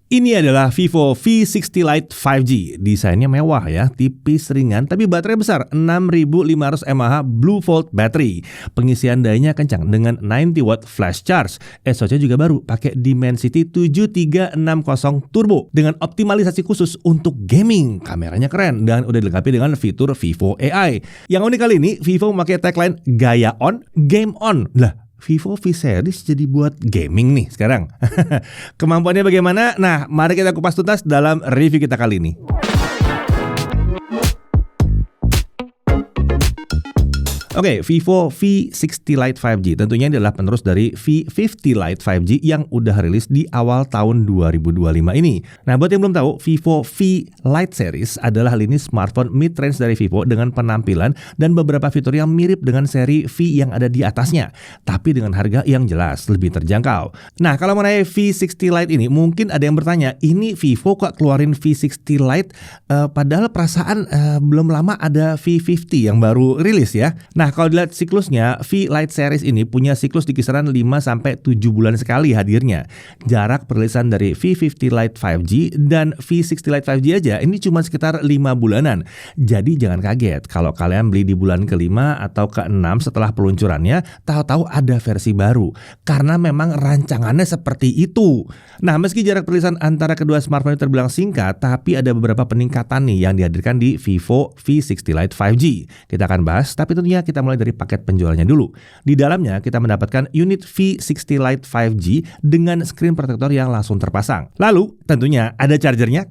Ini adalah Vivo V60 Lite 5G. Desainnya mewah ya, tipis, ringan, tapi baterai besar, 6500 mAh Blue Volt battery. Pengisian dayanya kencang dengan 90 watt flash charge. SoC juga baru, pakai Dimensity 7360 Turbo dengan optimalisasi khusus untuk gaming. Kameranya keren dan udah dilengkapi dengan fitur Vivo AI. Yang unik kali ini, Vivo memakai tagline Gaya On, Game On. Lah, Vivo V Series jadi buat gaming nih sekarang. Kemampuannya bagaimana? Nah, mari kita kupas tuntas dalam review kita kali ini. Oke, Vivo V60 Lite 5G tentunya ini adalah penerus dari V50 Lite 5G yang udah rilis di awal tahun 2025 ini. Nah, buat yang belum tahu, Vivo V Lite series adalah hal ini smartphone mid-range dari Vivo dengan penampilan dan beberapa fitur yang mirip dengan seri V yang ada di atasnya, tapi dengan harga yang jelas lebih terjangkau. Nah, kalau mengenai V60 Lite ini, mungkin ada yang bertanya, ini Vivo kok keluarin V60 Lite padahal perasaan belum lama ada V50 yang baru rilis ya. Nah, kalau dilihat siklusnya, V Lite series ini punya siklus di kisaran 5-7 bulan sekali hadirnya. Jarak perilisan dari V50 Lite 5G dan V60 Lite 5G aja ini cuma sekitar 5 bulanan. Jadi jangan kaget kalau kalian beli di bulan ke-5 atau ke-6 setelah peluncurannya, tahu-tahu ada versi baru. Karena memang rancangannya seperti itu. Nah, meski jarak perilisan antara kedua smartphone terbilang singkat, tapi ada beberapa peningkatan nih yang dihadirkan di Vivo V60 Lite 5G. Kita akan bahas, tapi tentunya kita mulai dari paket penjualannya dulu. Di dalamnya kita mendapatkan unit V60 Lite 5G dengan screen protector yang langsung terpasang. Lalu tentunya ada chargernya.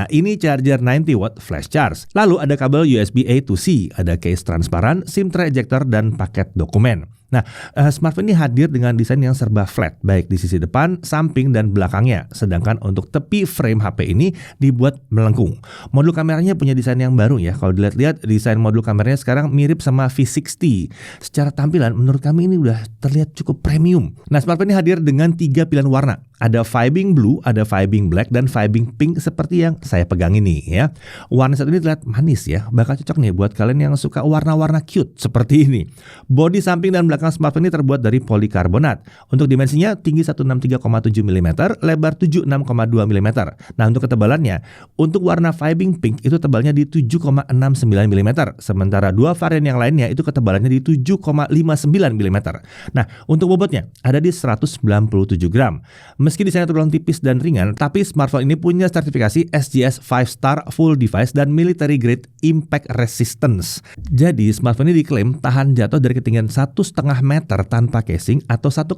Ini charger 90 watt flash charge. Lalu ada kabel USB A to C, ada case transparan, SIM tray ejector dan paket dokumen. Nah, smartphone ini hadir dengan desain yang serba flat, baik di sisi depan, samping, dan belakangnya. Sedangkan untuk tepi frame HP ini dibuat melengkung. Modul kameranya punya desain yang baru ya. Kalau dilihat-lihat, desain modul kameranya sekarang mirip sama V60. Secara tampilan, menurut kami ini udah terlihat cukup premium. Nah, smartphone ini hadir dengan 3 pilihan warna. Ada Vibing Blue, ada Vibing Black, dan Vibing Pink seperti yang saya pegang ini ya. Warna satu ini terlihat manis ya, bakal cocok nih buat kalian yang suka warna-warna cute seperti ini. Bodi samping dan belakang smartphone ini terbuat dari polikarbonat. Untuk dimensinya tinggi 163,7 mm, lebar 76,2 mm. Nah, untuk ketebalannya, untuk warna Vibing Pink itu tebalnya di 7,69 mm, sementara dua varian yang lainnya itu ketebalannya di 7,59 mm. Nah, untuk bobotnya ada di 197 gram. Meski desainnya tergolong tipis dan ringan, tapi smartphone ini punya sertifikasi SGS 5 Star Full Device dan Military Grade Impact Resistance. Jadi, smartphone ini diklaim tahan jatuh dari ketinggian 1,5 meter tanpa casing atau 1,7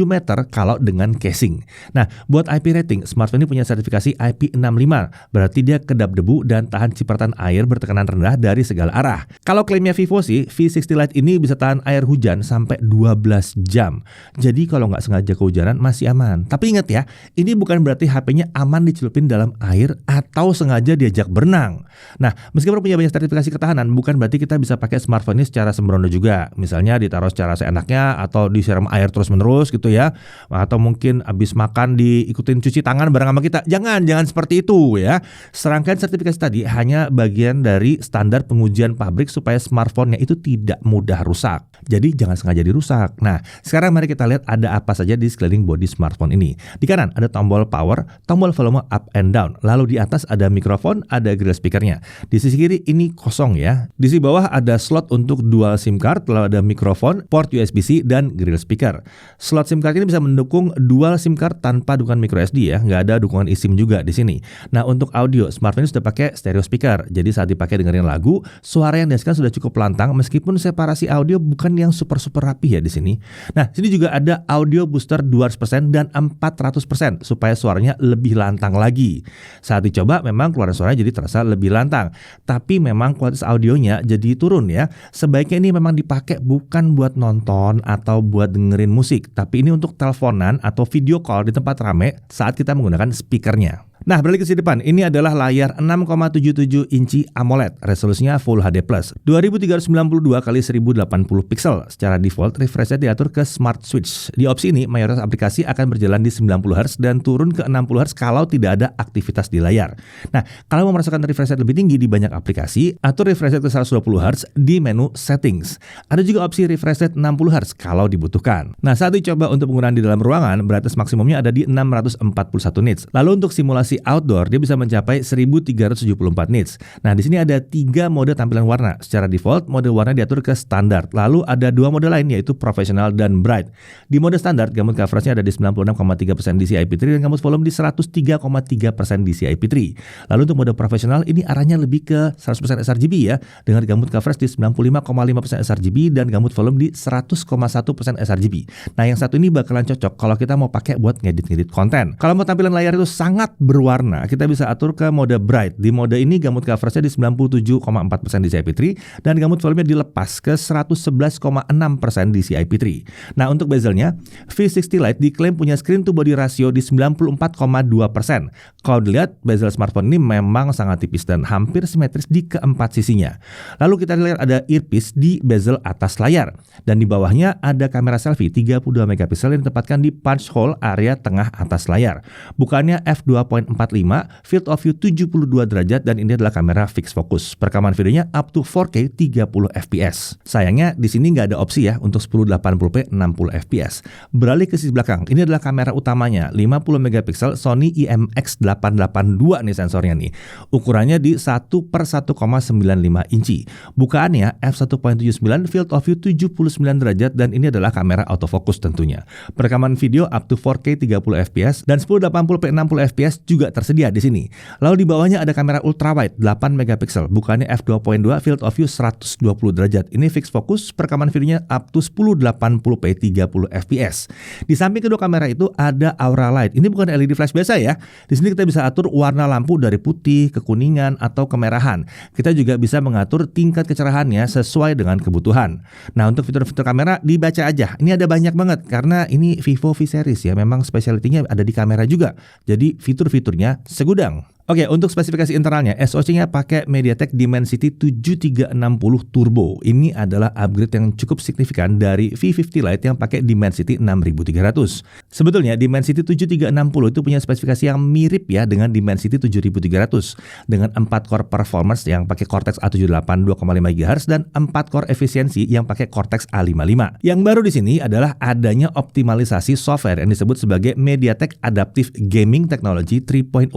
meter kalau dengan casing. Nah, buat IP rating, smartphone ini punya sertifikasi IP65, berarti dia kedap debu dan tahan cipratan air bertekanan rendah dari segala arah. Kalau klaimnya Vivo sih, V60 Lite ini bisa tahan air hujan sampai 12 jam. Jadi kalau nggak sengaja kehujanan masih aman. Tapi ingat ya, ini bukan berarti HP-nya aman dicelupin dalam air atau sengaja diajak berenang. Nah, meskipun punya banyak sertifikasi ketahanan, bukan berarti kita bisa pakai smartphone ini secara sembrono juga. Misalnya ditaruh secara seenaknya atau disiram air terus-menerus gitu ya. Atau mungkin habis makan diikutin cuci tangan bareng sama kita. Jangan seperti itu ya. Serangkaian sertifikasi tadi hanya bagian dari standar pengujian pabrik supaya smartphone-nya itu tidak mudah rusak. Jadi jangan sengaja dirusak. Nah, sekarang mari kita lihat ada apa saja di sekeliling bodi smartphone ini. Di kanan ada tombol power, tombol volume up and down. Lalu di atas ada mikrofon, ada grill speakernya. Di sisi kiri ini kosong ya. Di sisi bawah ada slot untuk dual SIM card, lalu ada mikrofon, port USB-C, dan grill speaker. Slot SIM card ini bisa mendukung dual SIM card tanpa dukungan microSD ya. Nggak ada dukungan eSIM juga di sini. Nah, untuk audio, smartphone ini sudah pakai stereo speaker. Jadi saat dipakai dengerin lagu, suara yang dihasilkan sudah cukup lantang meskipun separasi audio bukan yang super rapi ya di sini. Nah, sini juga ada audio booster 200% dan 400% supaya suaranya lebih lantang lagi. Saat dicoba memang keluaran suaranya jadi terasa lebih lantang, tapi memang kualitas audionya jadi turun ya. Sebaiknya ini memang dipakai bukan buat nonton atau buat dengerin musik, tapi ini untuk teleponan atau video call di tempat rame saat kita menggunakan speakernya. Nah, beralih ke sisi depan, ini adalah layar 6,77 inci AMOLED, resolusinya Full HD+, 2392 x 1080 pixel. Secara default, refresh rate diatur ke Smart Switch. Di opsi ini, mayoritas aplikasi akan berjalan di 90 Hz dan turun ke 60 Hz kalau tidak ada aktivitas di layar. Nah, kalau mau merasakan refresh rate lebih tinggi di banyak aplikasi, atur refresh rate ke 120 Hz di menu Settings. Ada juga opsi refresh rate 60 Hz kalau dibutuhkan. Nah, saat dicoba untuk penggunaan di dalam ruangan, brightness maksimumnya ada di 641 nits. Lalu untuk simulasi outdoor, dia bisa mencapai 1374 nits. Nah, di sini ada 3 mode tampilan warna. Secara default, mode warna diatur ke standar. Lalu ada 2 mode lain, yaitu professional dan bright. Di mode standar, gamut coveragenya ada di 96,3% DCI-P3 dan gamut volume di 103,3% DCI-P3. Lalu untuk mode profesional, ini arahnya lebih ke 100% sRGB ya, dengan gamut coverage di 95,5% sRGB dan gamut volume di 100,1% sRGB. Nah, yang satu ini bakalan cocok kalau kita mau pakai buat ngedit-ngedit konten. Kalau mau tampilan layar itu sangat berwarna, kita bisa atur ke mode bright. Di mode ini gamut coveragenya di 97,4% DCI-P3 dan gamut volumenya dilepas ke 111,6% DCI-P3. Nah, untuk bezelnya, V60 Lite diklaim punya screen to body ratio di 94,2%. Kalau dilihat, bezel smartphone ini memang sangat tipis dan hampir simetris di keempat sisinya. Lalu kita lihat ada earpiece di bezel atas layar. Dan di bawahnya ada kamera selfie 32 megapiksel yang ditempatkan di punch hole area tengah atas layar. Bukannya f2.45, field of view 72 derajat dan ini adalah kamera fixed focus. Perekaman videonya up to 4K 30 fps. Sayangnya di sini nggak ada opsi ya untuk 1080p 60 fps. Beralih ke sisi belakang, ini adalah kamera utamanya 50 megapiksel Sony IMX882 nih sensornya nih. Ukurannya di 1/1,95 inci. Bukaannya f1.79, field of view 79 derajat dan ini adalah kamera autofocus tentunya. Perekaman video up to 4K 30 fps dan 1080p 60 fps juga tersedia di sini. Lalu di bawahnya ada kamera ultrawide 8 megapiksel, bukannya f2.2, field of view 120 derajat. Ini fixed focus, perekaman videonya up to 1080p 30 fps. Di samping kedua kamera itu ada aura light. Ini bukan LED flash biasa ya. Di sini kita bisa atur warna lampu dari putih, kekuningan atau kemerahan. Kita juga bisa mengatur tingkat kecerahannya sesuai dengan kebutuhan. Nah, untuk fitur-fitur kamera dibaca aja. Ini ada banyak banget karena ini Vivo V series ya. Memang specialty-nya ada di kamera juga. Jadi fitur-fiturnya segudang. Oke, untuk spesifikasi internalnya, SoC-nya pakai MediaTek Dimensity 7360 Turbo. Ini adalah upgrade yang cukup signifikan dari V50 Lite yang pakai Dimensity 6300. Sebetulnya Dimensity 7360 itu punya spesifikasi yang mirip ya dengan Dimensity 7300 dengan 4 core performance yang pakai Cortex A78 2,5 GHz dan 4 core efisiensi yang pakai Cortex A55. Yang baru di sini adalah adanya optimalisasi software yang disebut sebagai MediaTek Adaptive Gaming Technology 3.0.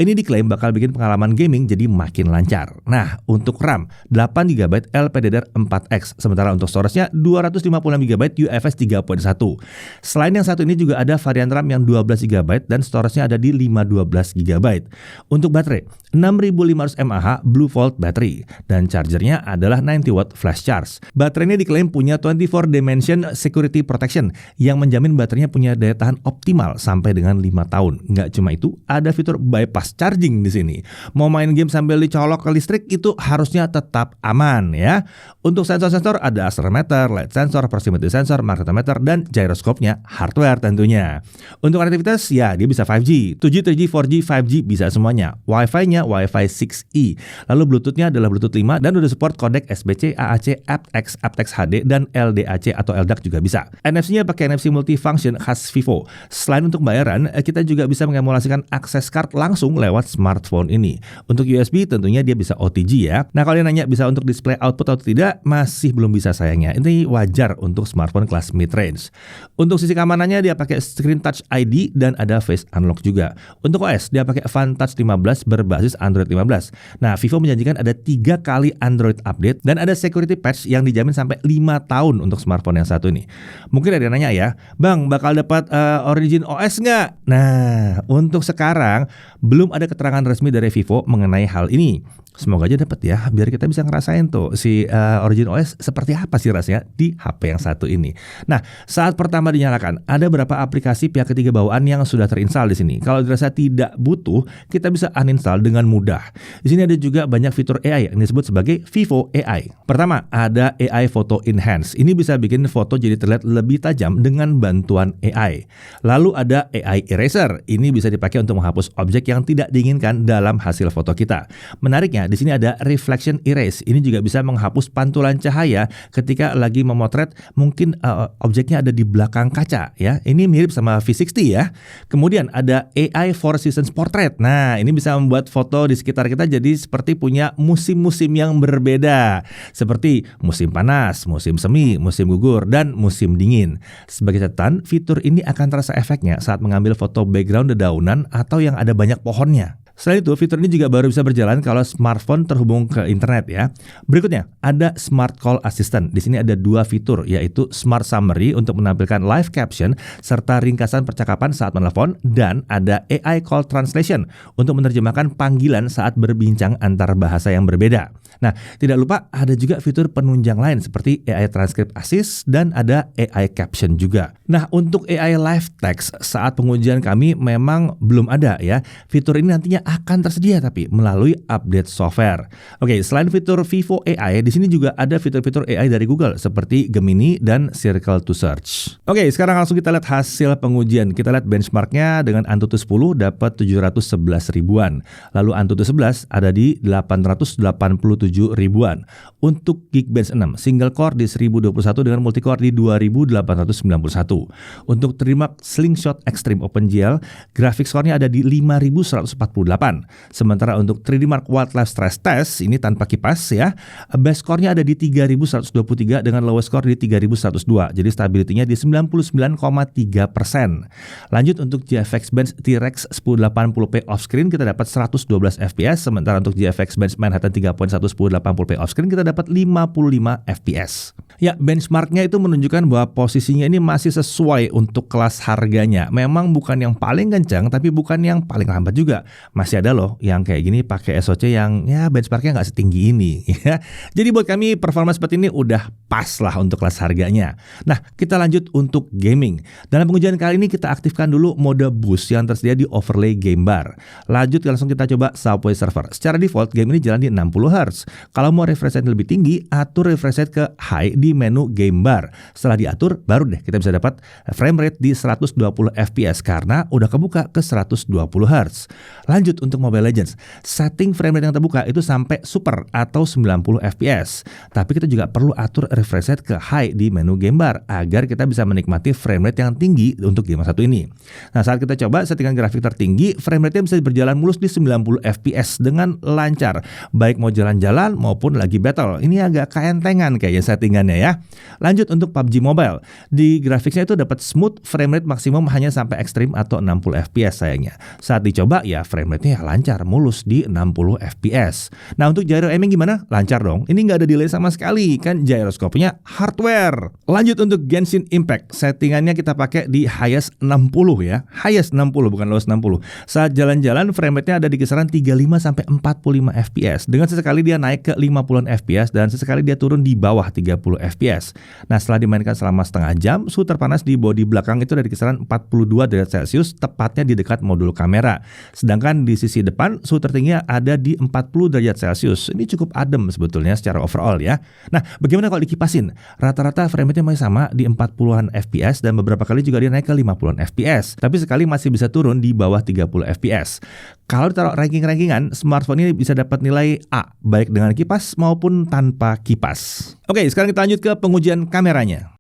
Ini diklaim bakal bikin pengalaman gaming jadi makin lancar. Nah, untuk RAM 8GB LPDDR4X, sementara untuk storage-nya 256GB UFS 3.1. Selain yang satu ini juga ada varian RAM yang 12GB dan storage-nya ada di 512GB. Untuk baterai 6500 mAh Blue Volt battery dan chargernya adalah 90W flash charge. Baterainya diklaim punya 24 dimension security protection yang menjamin baterainya punya daya tahan optimal sampai dengan 5 tahun. Nggak cuma itu, ada fitur bypass charging di sini. Mau main game sambil dicolok ke listrik itu harusnya tetap aman ya. Untuk sensor-sensor ada accelerometer, light sensor, proximity sensor, magnetometer dan gyroscope-nya hardware tentunya. Untuk konektivitas ya dia bisa 5G, 2G, 3G, 4G, 5G bisa semuanya. Wi-Fi-nya Wi-Fi 6E. Lalu Bluetooth-nya adalah Bluetooth 5 dan udah support kodek SBC, AAC, aptX, aptX HD dan LDAC atau LDAC juga bisa. NFC-nya pakai NFC multifunction khas Vivo. Selain untuk bayaran, kita juga bisa mengemulasikan akses card langsung lewat smartphone ini. Untuk USB tentunya dia bisa OTG ya. Nah, kalau nanya bisa untuk display output atau tidak, masih belum bisa sayangnya. Ini wajar untuk smartphone kelas mid-range. Untuk sisi keamanannya dia pakai Screen Touch ID dan ada Face Unlock juga. Untuk OS dia pakai Fun-Touch 15 berbasis Android 15. Nah, Vivo menjanjikan ada 3 kali Android update dan ada security patch yang dijamin sampai 5 tahun untuk smartphone yang satu ini. Mungkin ada yang nanya ya, Bang, bakal dapat Origin OS nggak? Nah, untuk sekarang belum ada keterangan resmi dari Vivo mengenai hal ini. Semoga aja dapat ya, biar kita bisa ngerasain tuh si Origin OS seperti apa sih rasanya di HP yang satu ini. Nah, saat pertama dinyalakan, ada beberapa aplikasi pihak ketiga bawaan yang sudah terinstall di sini. Kalau dirasa tidak butuh, kita bisa uninstall dengan mudah. Di sini ada juga banyak fitur AI yang disebut sebagai Vivo AI. Pertama, ada AI Photo Enhance. Ini bisa bikin foto jadi terlihat lebih tajam dengan bantuan AI. Lalu ada AI Eraser. Ini bisa dipakai untuk menghapus objek yang tidak diinginkan dalam hasil foto kita. Menariknya, di sini ada Reflection Erase. Ini juga bisa menghapus pantulan cahaya ketika lagi memotret mungkin objeknya ada di belakang kaca ya. Ini mirip sama V60 ya. Kemudian ada AI Four Seasons Portrait. Nah, ini bisa membuat foto di sekitar kita jadi seperti punya musim-musim yang berbeda. Seperti musim panas, musim semi, musim gugur, dan musim dingin. Sebagai catatan, fitur ini akan terasa efeknya saat mengambil foto background dedaunan atau yang ada banyak pohonnya. Selain itu, fitur ini juga baru bisa berjalan kalau smartphone terhubung ke internet ya. Berikutnya, ada Smart Call Assistant. Di sini ada dua fitur, yaitu Smart Summary untuk menampilkan live caption serta ringkasan percakapan saat menelpon, dan ada AI Call Translation untuk menerjemahkan panggilan saat berbincang antar bahasa yang berbeda. Nah, tidak lupa ada juga fitur penunjang lain seperti AI Transcript Assist dan ada AI Caption juga. Nah, untuk AI Live Text saat pengujian kami memang belum ada ya. Fitur ini nantinya akan tersedia tapi melalui update software. Oke, selain fitur Vivo AI, di sini juga ada fitur-fitur AI dari Google seperti Gemini dan Circle to Search. Oke, sekarang langsung kita lihat hasil pengujian. Kita lihat benchmarknya dengan Antutu 10 dapat 711 ribuan. Lalu Antutu 11 ada di 887 ribuan. Untuk Geekbench 6, single core di 1021 dengan multicore di 2891. Untuk Trimax Slingshot Extreme OpenGL, graphics score-nya ada di 5148. Sementara untuk 3D Mark Wildlife Stress Test ini tanpa kipas ya, base score-nya ada di 3123 dengan lowest score di 3102. Jadi stability-nya di 99,3%. Lanjut untuk GFX Bench T-Rex 1080p offscreen kita dapat 112 fps, sementara untuk GFX Bench Manhattan 3.1 1080p offscreen kita dapat 55 fps. Ya, benchmarknya itu menunjukkan bahwa posisinya ini masih sesuai untuk kelas harganya. Memang bukan yang paling kencang, tapi bukan yang paling lambat juga. Masih ada loh yang kayak gini pakai SoC yang ya benchmarknya nggak setinggi ini ya. Jadi buat kami performa seperti ini udah pas lah untuk kelas harganya. Nah, kita lanjut untuk gaming. Dalam pengujian kali ini kita aktifkan dulu mode boost yang tersedia di overlay game bar. Lanjut langsung kita coba Subway Surfer. Secara default game ini jalan di 60 Hz. Kalau mau refresh rate lebih tinggi, atur refresh rate ke high di menu game bar. Setelah diatur, baru deh kita bisa dapat frame rate di 120 fps karena udah kebuka ke 120 Hz. Lanjut untuk Mobile Legends, setting frame rate yang terbuka itu sampai super atau 90 fps. Tapi kita juga perlu atur refresh rate ke high di menu game bar agar kita bisa menikmati frame rate yang tinggi untuk game satu ini. Nah, saat kita coba settingan grafik tertinggi, frame rate-nya bisa berjalan mulus di 90 fps dengan lancar, baik mau jalan-jalan maupun lagi battle. Ini agak keentengan kayaknya settingannya ya. Lanjut untuk PUBG Mobile, di grafiknya itu dapat smooth, frame rate maksimum hanya sampai ekstrim atau 60 fps sayangnya. Saat dicoba ya frame rate-nya lancar, mulus di 60 fps. Nah, untuk gyro aiming gimana? Lancar dong. Ini nggak ada delay sama sekali, kan gyroskopnya hardware. Lanjut untuk Genshin Impact, settingannya kita pakai di highest 60 ya. Highest 60 bukan lowest 60. Saat jalan-jalan frame rate-nya ada di kisaran 35 sampai 45 fps. Dengan sesekali dia naik ke 50 fps dan sesekali dia turun di bawah 30 fps. Nah, setelah dimainkan selama setengah jam, suhu terpanas di bodi belakang itu dari kisaran 42 derajat Celcius, tepatnya di dekat modul kamera. Sedangkan di sisi depan, suhu tertingginya ada di 40 derajat Celcius. Ini cukup adem sebetulnya secara overall ya. Nah, bagaimana kalau dikipasin? Rata-rata frame rate-nya masih sama di 40-an fps dan beberapa kali juga dia naik ke 50-an fps. Tapi sekali masih bisa turun di bawah 30 fps. Kalau ditaruh ranking-rankingan, smartphone ini bisa dapat nilai A, baik dengan kipas maupun tanpa kipas. Oke, sekarang kita lanjut ke pengujian kameranya.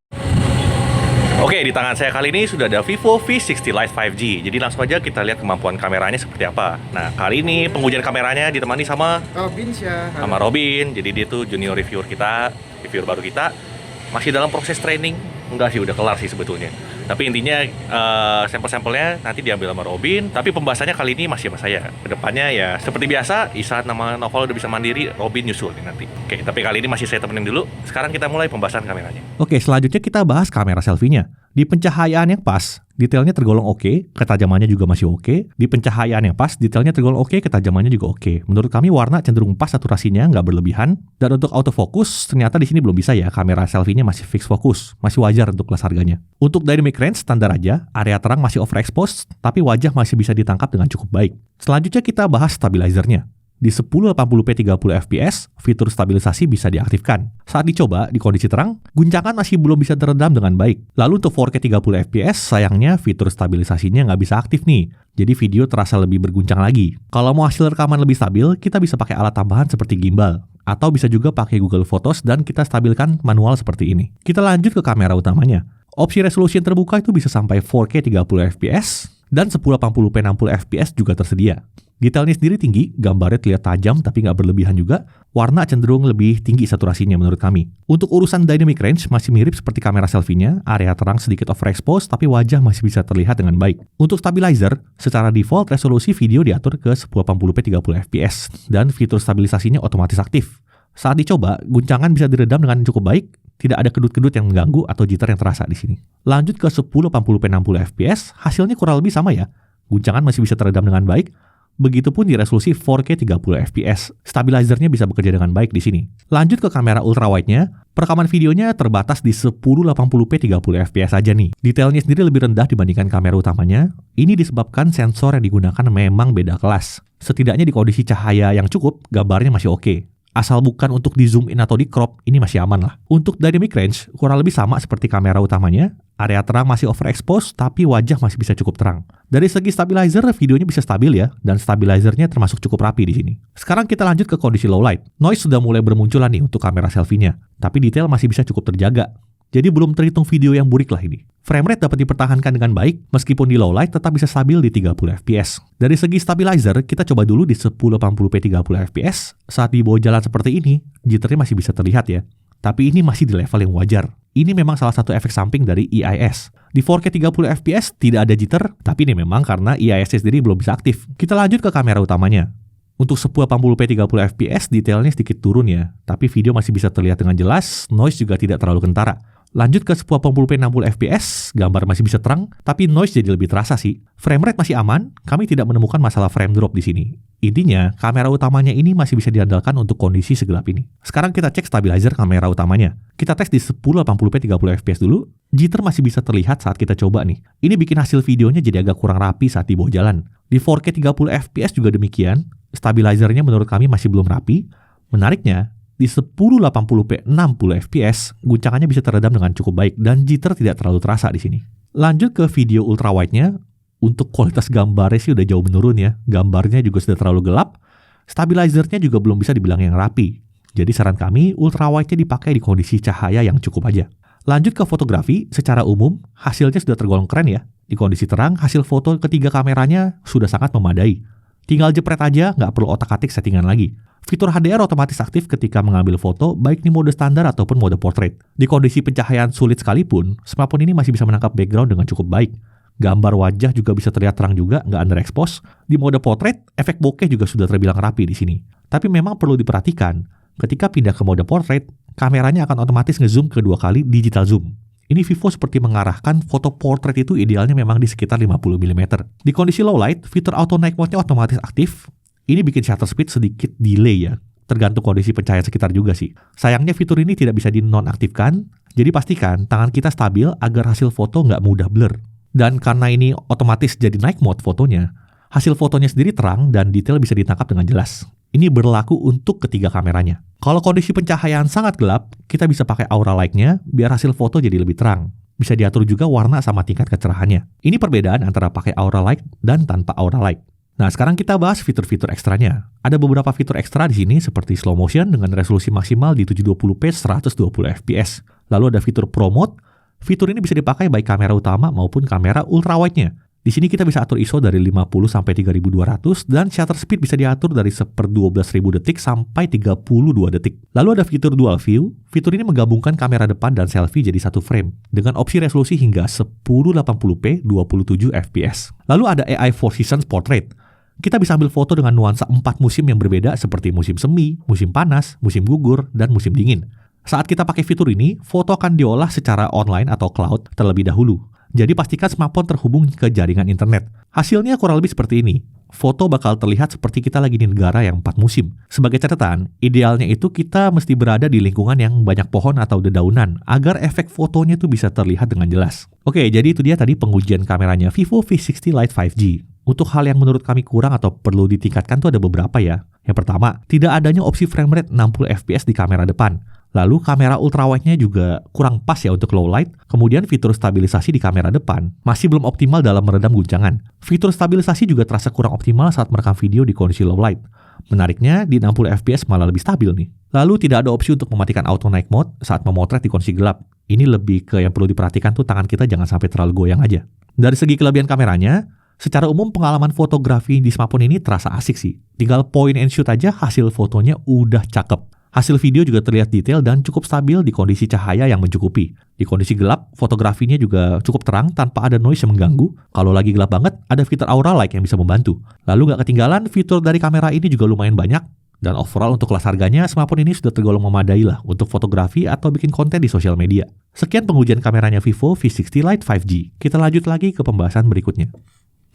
Oke, di tangan saya kali ini sudah ada Vivo V60 Lite 5G. Jadi langsung aja kita lihat kemampuan kameranya seperti apa. Nah, kali ini pengujian kameranya ditemani sama Robin ya. Sama Robin. Jadi dia tuh junior reviewer kita, reviewer baru kita. Masih dalam proses training. Enggak sih, udah kelar sih sebetulnya. Tapi intinya sampel-sampelnya nanti diambil sama Robin. Tapi pembahasannya kali ini masih sama saya. Kedepannya ya seperti biasa, di saat nama Noval udah bisa mandiri, Robin nyusul nih nanti. Oke, tapi kali ini masih saya temenin dulu. Sekarang kita mulai pembahasan kameranya. Oke, selanjutnya kita bahas kamera selfie-nya. Di pencahayaan yang pas, detailnya tergolong oke, ketajamannya juga masih oke. Di pencahayaan yang pas, detailnya tergolong oke, ketajamannya juga oke. Menurut kami warna cenderung pas, saturasinya nggak berlebihan. Dan untuk autofocus, ternyata di sini belum bisa ya. Kamera selfie-nya masih fix fokus, masih wajar untuk kelas harganya. Untuk dynamic range standar aja, area terang masih overexposed, tapi wajah masih bisa ditangkap dengan cukup baik. Selanjutnya kita bahas stabilizernya. Di 1080p 30fps, fitur stabilisasi bisa diaktifkan. Saat dicoba di kondisi terang, guncangan masih belum bisa teredam dengan baik. Lalu untuk 4K 30fps, sayangnya fitur stabilisasinya nggak bisa aktif nih. Jadi video terasa lebih berguncang lagi. Kalau mau hasil rekaman lebih stabil, kita bisa pakai alat tambahan seperti gimbal. Atau bisa juga pakai Google Photos dan kita stabilkan manual seperti ini. Kita lanjut ke kamera utamanya. Opsi resolusi yang terbuka itu bisa sampai 4K 30fps dan 1080p 60fps juga tersedia. Detailnya sendiri tinggi, gambarnya terlihat tajam tapi nggak berlebihan juga. Warna cenderung lebih tinggi saturasinya menurut kami. Untuk urusan dynamic range masih mirip seperti kamera selfie-nya, area terang sedikit overexposed tapi wajah masih bisa terlihat dengan baik. Untuk stabilizer, secara default resolusi video diatur ke 1080p 30fps dan fitur stabilisasinya otomatis aktif. Saat dicoba, guncangan bisa diredam dengan cukup baik. Tidak ada kedut-kedut yang mengganggu atau jitter yang terasa di sini. Lanjut ke 1080p 60fps, hasilnya kurang lebih sama ya. Guncangan masih bisa teredam dengan baik. Begitupun di resolusi 4K 30fps. Stabilizernya bisa bekerja dengan baik di sini. Lanjut ke kamera ultrawide-nya, perekaman videonya terbatas di 1080p 30fps aja nih. Detailnya sendiri lebih rendah dibandingkan kamera utamanya. Ini disebabkan sensor yang digunakan memang beda kelas. Setidaknya di kondisi cahaya yang cukup, gambarnya masih oke. Asal bukan untuk di zoom in atau di crop, ini masih aman lah. Untuk dynamic range, kurang lebih sama seperti kamera utamanya. Area terang masih overexposed, tapi wajah masih bisa cukup terang. Dari segi stabilizer, videonya bisa stabil ya, dan stabilizernya termasuk cukup rapi di sini. Sekarang kita lanjut ke kondisi low light. Noise sudah mulai bermunculan nih untuk kamera selfie-nya, tapi detail masih bisa cukup terjaga. Jadi belum terhitung video yang burik lah ini. Frame rate dapat dipertahankan dengan baik, meskipun di low light tetap bisa stabil di 30fps. Dari segi stabilizer, kita coba dulu di 1080p 30fps. Saat di bawah jalan seperti ini, jitternya masih bisa terlihat ya. Tapi ini masih di level yang wajar. Ini memang salah satu efek samping dari EIS. Di 4K 30fps tidak ada jitter, tapi ini memang karena EIS sendiri belum bisa aktif. Kita lanjut ke kamera utamanya. Untuk 1080p 30fps, detailnya sedikit turun ya. Tapi video masih bisa terlihat dengan jelas, noise juga tidak terlalu kentara. Lanjut ke 1080p 60fps, gambar masih bisa terang, tapi noise jadi lebih terasa sih. Frame rate masih aman, kami tidak menemukan masalah frame drop di sini. Intinya, kamera utamanya ini masih bisa diandalkan untuk kondisi segelap ini. Sekarang kita cek stabilizer kamera utamanya. Kita tes di 1080p 30fps dulu, jitter masih bisa terlihat saat kita coba nih. Ini bikin hasil videonya jadi agak kurang rapi saat di bawah jalan. Di 4K 30fps juga demikian, stabilizernya menurut kami masih belum rapi. Menariknya, di 1080p 60fps, guncangannya bisa teredam dengan cukup baik dan jitter tidak terlalu terasa di sini. Lanjut ke video ultrawide-nya, untuk kualitas gambarnya sih udah jauh menurun ya. Gambarnya juga sudah terlalu gelap, stabilizernya juga belum bisa dibilang yang rapi. Jadi saran kami, ultrawide-nya dipakai di kondisi cahaya yang cukup aja. Lanjut ke fotografi, secara umum, hasilnya sudah tergolong keren ya. Di kondisi terang, hasil foto ketiga kameranya sudah sangat memadai. Tinggal jepret aja, nggak perlu otak-atik settingan lagi. Fitur HDR otomatis aktif ketika mengambil foto, baik di mode standar ataupun mode portrait. Di kondisi pencahayaan sulit sekalipun, smartphone ini masih bisa menangkap background dengan cukup baik. Gambar wajah juga bisa terlihat terang juga, nggak underexpose. Di mode portrait, efek bokeh juga sudah terbilang rapi di sini. Tapi memang perlu diperhatikan, ketika pindah ke mode portrait, kameranya akan otomatis ngezoom kedua kali digital zoom. Ini Vivo seperti mengarahkan foto portrait itu idealnya memang di sekitar 50mm. Di kondisi low light, fitur auto night mode-nya otomatis aktif. Ini bikin shutter speed sedikit delay ya. Tergantung kondisi pencahayaan sekitar juga sih. Sayangnya fitur ini tidak bisa dinonaktifkan, jadi pastikan tangan kita stabil agar hasil foto nggak mudah blur. Dan karena ini otomatis jadi night mode fotonya, hasil fotonya sendiri terang dan detail bisa ditangkap dengan jelas. Ini berlaku untuk ketiga kameranya. Kalau kondisi pencahayaan sangat gelap, kita bisa pakai aura light-nya biar hasil foto jadi lebih terang. Bisa diatur juga warna sama tingkat kecerahannya. Ini perbedaan antara pakai aura light dan tanpa aura light. Nah, sekarang kita bahas fitur-fitur ekstranya. Ada beberapa fitur ekstra di sini seperti slow motion dengan resolusi maksimal di 720p 120fps. Lalu ada fitur Pro Mode. Fitur ini bisa dipakai baik kamera utama maupun kamera ultrawide-nya. Di sini kita bisa atur ISO dari 50 sampai 3200 dan shutter speed bisa diatur dari 1/12.000 detik sampai 32 detik. Lalu ada fitur dual view. Fitur ini menggabungkan kamera depan dan selfie jadi satu frame dengan opsi resolusi hingga 1080p 27 fps. Lalu ada AI 4 Seasons Portrait. Kita bisa ambil foto dengan nuansa 4 musim yang berbeda seperti musim semi, musim panas, musim gugur, dan musim dingin. Saat kita pakai fitur ini, foto akan diolah secara online atau cloud terlebih dahulu. Jadi pastikan smartphone terhubung ke jaringan internet. Hasilnya kurang lebih seperti ini. Foto bakal terlihat seperti kita lagi di negara yang 4 musim. Sebagai catatan, idealnya itu kita mesti berada di lingkungan yang banyak pohon atau dedaunan agar efek fotonya itu bisa terlihat dengan jelas. Oke, jadi itu dia tadi pengujian kameranya Vivo V60 Lite 5G. Untuk hal yang menurut kami kurang atau perlu ditingkatkan tuh ada beberapa ya. Yang pertama, tidak adanya opsi frame rate 60 fps di kamera depan. Lalu kamera ultrawide-nya juga kurang pas ya untuk low light. Kemudian fitur stabilisasi di kamera depan masih belum optimal dalam meredam guncangan. Fitur stabilisasi juga terasa kurang optimal saat merekam video di kondisi low light. Menariknya, di 60 fps malah lebih stabil nih. Lalu tidak ada opsi untuk mematikan auto night mode saat memotret di kondisi gelap. Ini lebih ke yang perlu diperhatikan tuh tangan kita jangan sampai terlalu goyang aja. Dari segi kelebihan kameranya, secara umum pengalaman fotografi di smartphone ini terasa asik sih. Tinggal point and shoot aja hasil fotonya udah cakep. Hasil video juga terlihat detail dan cukup stabil di kondisi cahaya yang mencukupi. Di kondisi gelap, fotografinya juga cukup terang tanpa ada noise yang mengganggu. Kalau lagi gelap banget, ada fitur Aura Light yang bisa membantu. Lalu nggak ketinggalan, fitur dari kamera ini juga lumayan banyak. Dan overall untuk kelas harganya, smartphone ini sudah tergolong memadai lah untuk fotografi atau bikin konten di sosial media. Sekian pengujian kameranya Vivo V60 Lite 5G. Kita lanjut lagi ke pembahasan berikutnya.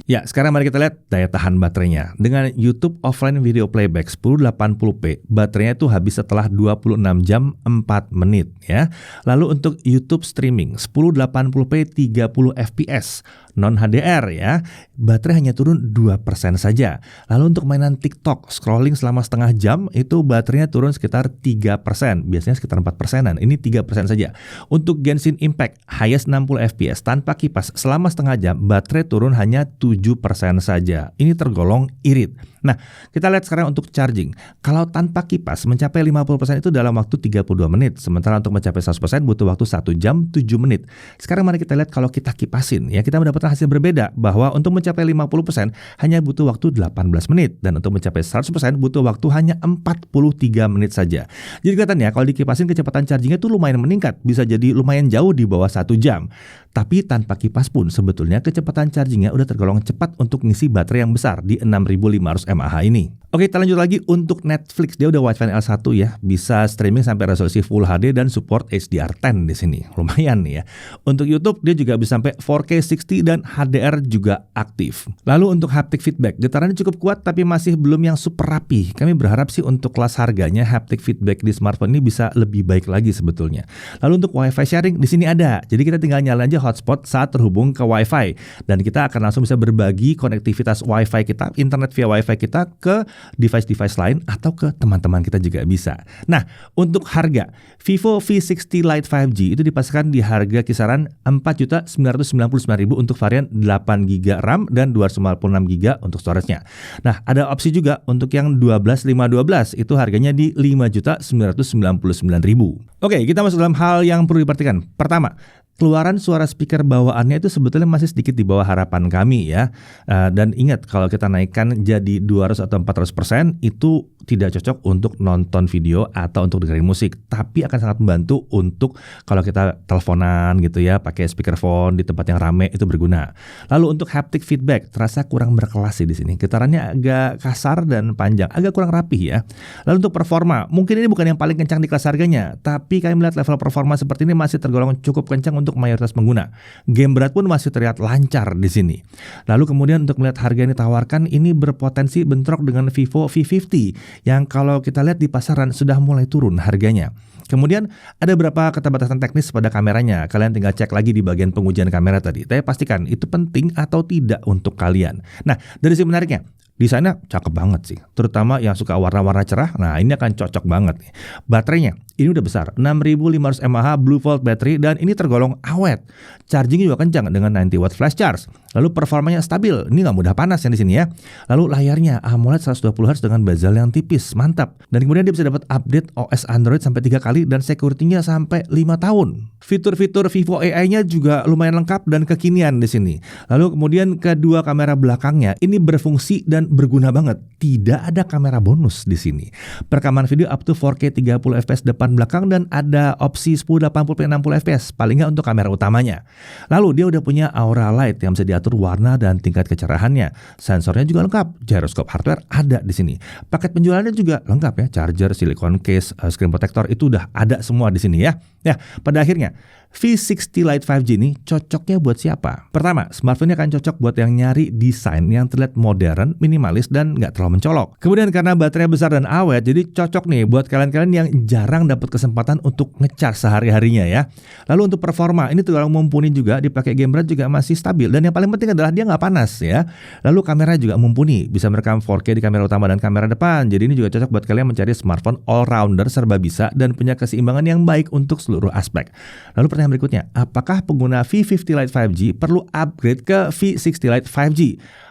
Ya, sekarang mari kita lihat daya tahan baterainya. Dengan YouTube Offline Video Playback 1080p, baterainya itu habis setelah 26 jam 4 menit ya. Lalu untuk YouTube Streaming 1080p 30 fps non HDR ya, baterai hanya turun 2% saja. Lalu untuk mainan TikTok, scrolling selama setengah jam, itu baterainya turun sekitar 3%. Biasanya sekitar 4%-an, ini 3% saja. Untuk Genshin Impact, highest 60 fps tanpa kipas selama setengah jam, baterai turun hanya 7% saja. Ini tergolong irit. Nah, kita lihat sekarang untuk charging. Kalau tanpa kipas mencapai 50% itu dalam waktu 32 menit. Sementara untuk mencapai 100% butuh waktu 1 jam 7 menit. Sekarang mari kita lihat kalau kita kipasin. Ya, kita mendapatkan hasil berbeda bahwa untuk mencapai 50% hanya butuh waktu 18 menit. Dan untuk mencapai 100% butuh waktu hanya 43 menit saja. Jadi kelihatannya kalau dikipasin kecepatan chargingnya itu lumayan meningkat. Bisa jadi lumayan jauh di bawah 1 jam. Tapi tanpa kipas pun sebetulnya kecepatan chargingnya udah tergolong cepat untuk ngisi baterai yang besar di 6500 mAh ini. Oke, kita lanjut lagi untuk Netflix. Dia udah wideband L1 ya, bisa streaming sampai resolusi Full HD dan support HDR10 di sini. Lumayan nih ya. Untuk YouTube dia juga bisa sampai 4K 60 dan HDR juga aktif. Lalu untuk haptic feedback, getarannya cukup kuat tapi masih belum yang super rapi. Kami berharap sih untuk kelas harganya haptic feedback di smartphone ini bisa lebih baik lagi sebetulnya. Lalu untuk Wi-Fi sharing di sini ada. Jadi kita tinggal nyalain aja hotspot saat terhubung ke Wi-Fi dan kita akan langsung bisa berbagi konektivitas Wi-Fi kita, internet via Wi-Fi kita ke device-device lain atau ke teman-teman kita juga bisa. Nah, untuk harga Vivo V60 Lite 5G itu dipasarkan di harga kisaran 4.999.000 untuk varian 8GB RAM dan 256GB untuk storage-nya. Nah, ada opsi juga untuk yang 12/512 itu harganya di 5.999.000. Oke, kita masuk dalam hal yang perlu diperhatikan. Pertama, keluaran suara speaker bawaannya itu sebetulnya masih sedikit di bawah harapan kami ya. Dan ingat kalau kita naikkan jadi 200 atau 400% itu tidak cocok untuk nonton video atau untuk dengerin musik. Tapi akan sangat membantu untuk kalau kita teleponan gitu ya, pakai speakerphone di tempat yang rame itu berguna. Lalu untuk haptic feedback terasa kurang berkelas sih di sini. Getarannya agak kasar dan panjang, agak kurang rapih ya. Lalu untuk performa, mungkin ini bukan yang paling kencang di kelas harganya, tapi kami melihat level performa seperti ini masih tergolong cukup kencang untuk mayoritas pengguna. Game berat pun masih terlihat lancar di sini. Lalu kemudian untuk melihat harga yang ditawarkan ini berpotensi bentrok dengan Vivo V50 yang kalau kita lihat di pasaran sudah mulai turun harganya. Kemudian ada beberapa keterbatasan teknis pada kameranya. Kalian tinggal cek lagi di bagian pengujian kamera tadi. Tapi pastikan itu penting atau tidak untuk kalian. Nah, dari sisi menariknya, desainnya cakep banget sih. Terutama yang suka warna-warna cerah, nah ini akan cocok banget nih. Baterainya, Ini udah besar, 6500 mAh Blue Volt battery dan ini tergolong awet. Charging juga kencang dengan 90 watt flash charge. Lalu performanya stabil, ini nggak mudah panas yang di sini ya. Lalu layarnya AMOLED 120Hz dengan bezel yang tipis, mantap. Dan kemudian dia bisa dapat update OS Android sampai 3 kali dan security-nya sampai 5 tahun. Fitur-fitur Vivo AI-nya juga lumayan lengkap dan kekinian di sini. Lalu kemudian kedua kamera belakangnya ini berfungsi dan berguna banget. Tidak ada kamera bonus di sini. Perekaman video up to 4K 30 fps depan belakang dan ada opsi 1080p 60 fps paling nggak untuk kamera utamanya. Lalu dia udah punya Aura Light yang bisa diatur warna dan tingkat kecerahannya. Sensornya juga lengkap, gyroscope hardware ada di sini. Paket penjualannya juga lengkap ya, charger, silicone case, screen protector itu udah ada semua di sini ya. Ya, pada akhirnya V60 Lite 5G ini cocoknya buat siapa? Pertama, smartphone ini akan cocok buat yang nyari desain yang terlihat modern, minimalis, dan nggak terlalu mencolok. Kemudian karena baterainya besar dan awet, jadi cocok nih buat kalian-kalian yang jarang dapat kesempatan untuk ngecas sehari-harinya ya. Lalu untuk performa, ini tergolong mumpuni juga, dipakai game berat juga masih stabil. Dan yang paling penting adalah dia nggak panas ya. Lalu kamera juga mumpuni, bisa merekam 4K di kamera utama dan kamera depan. Jadi ini juga cocok buat kalian mencari smartphone all-rounder serba bisa dan punya keseimbangan yang baik untuk seluruh aspek. Lalu pertanyaan berikutnya, apakah pengguna V50 Lite 5G perlu upgrade ke V60 Lite 5G?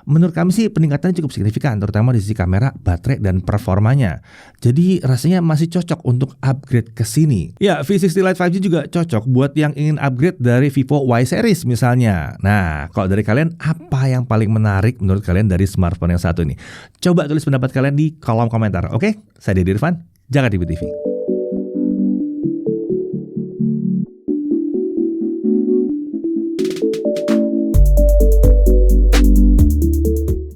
Menurut kami sih peningkatannya cukup signifikan, terutama di sisi kamera, baterai, dan performanya. Jadi rasanya masih cocok untuk upgrade ke sini. Ya, V60 Lite 5G juga cocok buat yang ingin upgrade dari Vivo Y Series misalnya. Nah, kalau dari kalian, apa yang paling menarik menurut kalian dari smartphone yang satu ini? Coba tulis pendapat kalian di kolom komentar, oke? Saya Deddy Irfan, Jakarta TV.